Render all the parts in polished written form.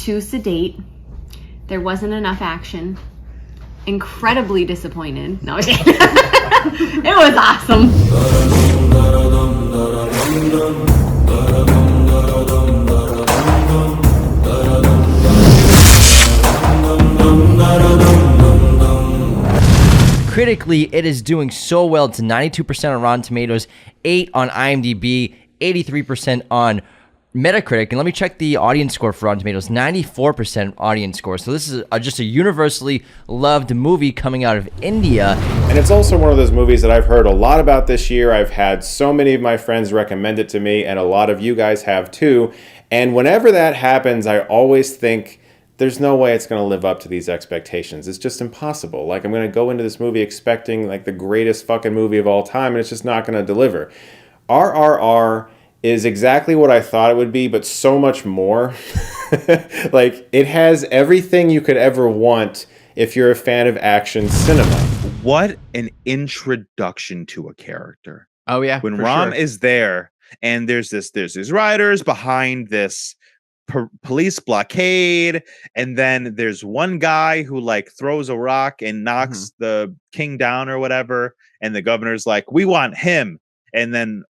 too sedate. There wasn't enough action. Incredibly disappointed. No, it was awesome. Critically, it is doing so well. It's 92% on Rotten Tomatoes, 8 on IMDb, 83% on Metacritic. And let me check the audience score for Rotten Tomatoes, 94% audience score. So this is just a universally loved movie coming out of India. And it's also one of those movies that I've heard a lot about this year. I've had so many of my friends recommend it to me, and a lot of you guys have too. And whenever that happens, I always think, there's no way it's going to live up to these expectations. It's just impossible. Like, I'm going to go into this movie expecting like the greatest fucking movie of all time, and it's just not going to deliver. RRR is exactly what I thought it would be, but so much more. Like, it has everything you could ever want if you're a fan of action cinema. What an introduction to a character. Oh yeah. When Ram is there, and there's these riders behind this police blockade, and then there's one guy who like throws a rock and knocks the king down or whatever, and the governor's like, we want him. And then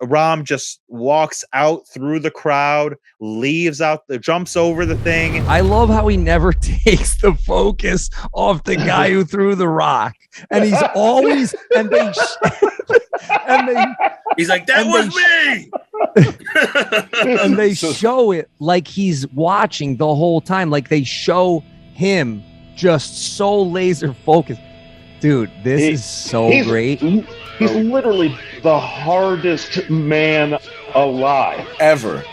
Ram just walks out through the crowd, jumps over the thing. I love how he never takes the focus off the guy who threw the rock, and he's always he's like, that was me. And they show it like he's watching the whole time. Like they show him just so laser focused. Dude, this is so great. He's literally the hardest man alive. Ever.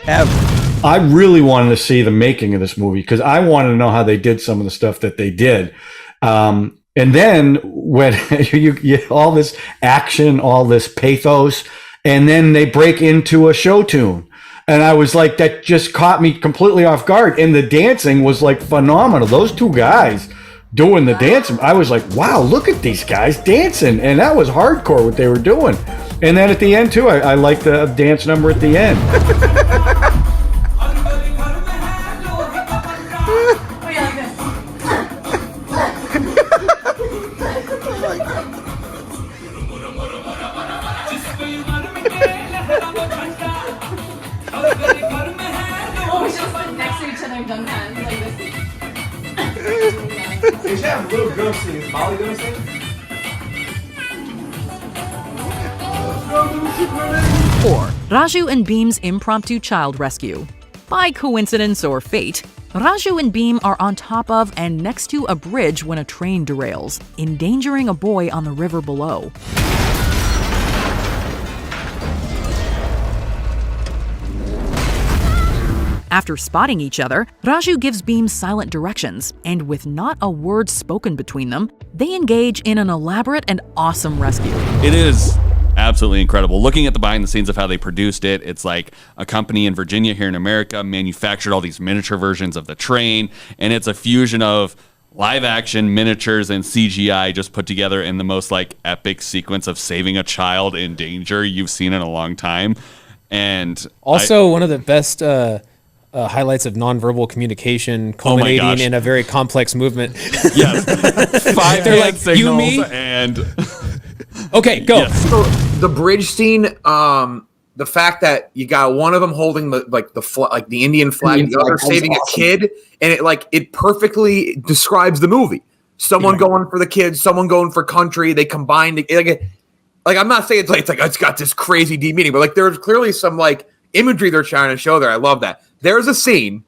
I really wanted to see the making of this movie because I wanted to know how they did some of the stuff that they did. And then when you get all this action, all this pathos, and then they break into a show tune. And I was like, that just caught me completely off guard. And the dancing was like phenomenal. Those two guys doing the dancing, I was like, wow, look at these guys dancing. And that was hardcore what they were doing. And then at the end too, I liked the dance number at the end. Is that little girl singing? Is Molly gonna sing? 4. Raju and Beam's impromptu child rescue. By coincidence or fate, Raju and Beam are on top of and next to a bridge when a train derails, endangering a boy on the river below. After spotting each other, Raju gives Beam silent directions, and with not a word spoken between them, they engage in an elaborate and awesome rescue. It is absolutely incredible. Looking at the behind the scenes of how they produced it, it's like a company in Virginia here in America manufactured all these miniature versions of the train, and it's a fusion of live action, miniatures, and CGI just put together in the most like epic sequence of saving a child in danger you've seen in a long time. And also one of the best highlights of nonverbal communication culminating in a very complex movement. Yes. 5 They're like, signals you, me? And okay, go. Yes. So the bridge scene, the fact that you got one of them holding the Indian flag, the other saving a kid, and it perfectly describes the movie. Someone going for the kids, someone going for country. They combined like I'm not saying it's got this crazy deep meaning, but like there's clearly some like imagery they're trying to show there. I love that. There's a scene.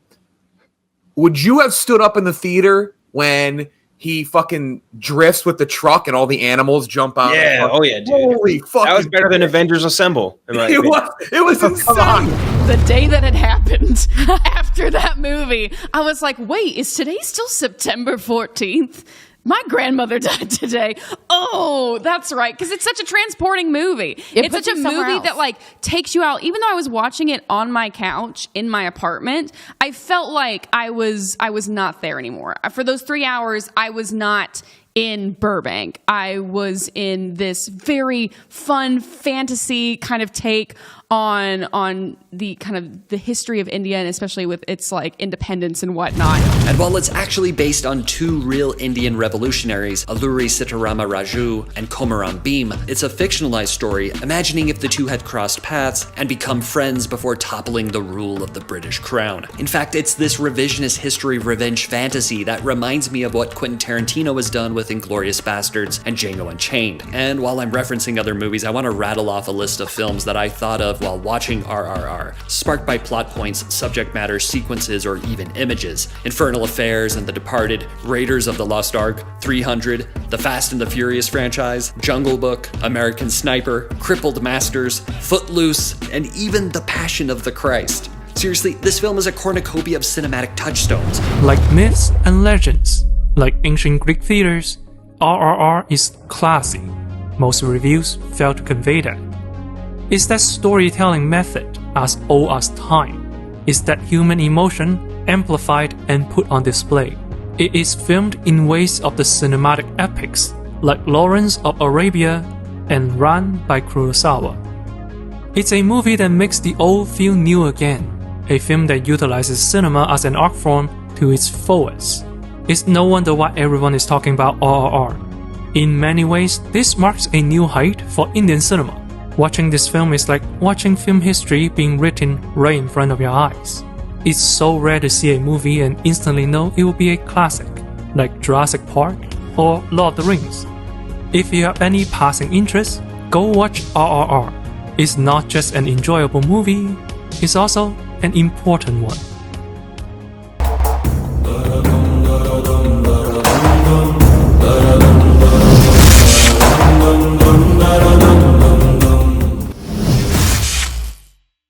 Would you have stood up in the theater when he fucking drifts with the truck and all the animals jump out? Yeah, oh yeah, dude. Holy fuck. That was better than Avengers Assemble. It was insane. The day that it happened after that movie, I was like, wait, is today still September 14th? My grandmother died today. Oh, that's right. Because it's such a transporting movie. It's such a movie that like takes you out. Even though I was watching it on my couch in my apartment, I felt like I was not there anymore. For those 3 hours, I was not in Burbank. I was in this very fun fantasy kind of take on the kind of the history of India, and especially with its like independence and whatnot. And while it's actually based on two real Indian revolutionaries, Alluri Sitarama Raju and Komaram Bhim, it's a fictionalized story imagining if the two had crossed paths and become friends before toppling the rule of the British Crown. In fact, it's this revisionist history revenge fantasy that reminds me of what Quentin Tarantino has done with Inglourious Bastards and Django Unchained. And while I'm referencing other movies, I want to rattle off a list of films that I thought of while watching RRR, sparked by plot points, subject matter, sequences, or even images. Infernal Affairs and The Departed, Raiders of the Lost Ark, 300, the Fast and the Furious franchise, Jungle Book, American Sniper, Crippled Masters, Footloose, and even The Passion of the Christ. Seriously, this film is a cornucopia of cinematic touchstones. Like myths and legends, like ancient Greek theaters, RRR is classy. Most reviews fail to convey that. It's that storytelling method as old as time. It's that human emotion amplified and put on display. It is filmed in ways of the cinematic epics, like Lawrence of Arabia and Ran by Kurosawa. It's a movie that makes the old feel new again, a film that utilizes cinema as an art form to its fullest. It's no wonder why everyone is talking about RRR. In many ways, this marks a new height for Indian cinema. Watching this film is like watching film history being written right in front of your eyes. It's so rare to see a movie and instantly know it will be a classic, like Jurassic Park or Lord of the Rings. If you have any passing interest, go watch RRR. It's not just an enjoyable movie, it's also an important one.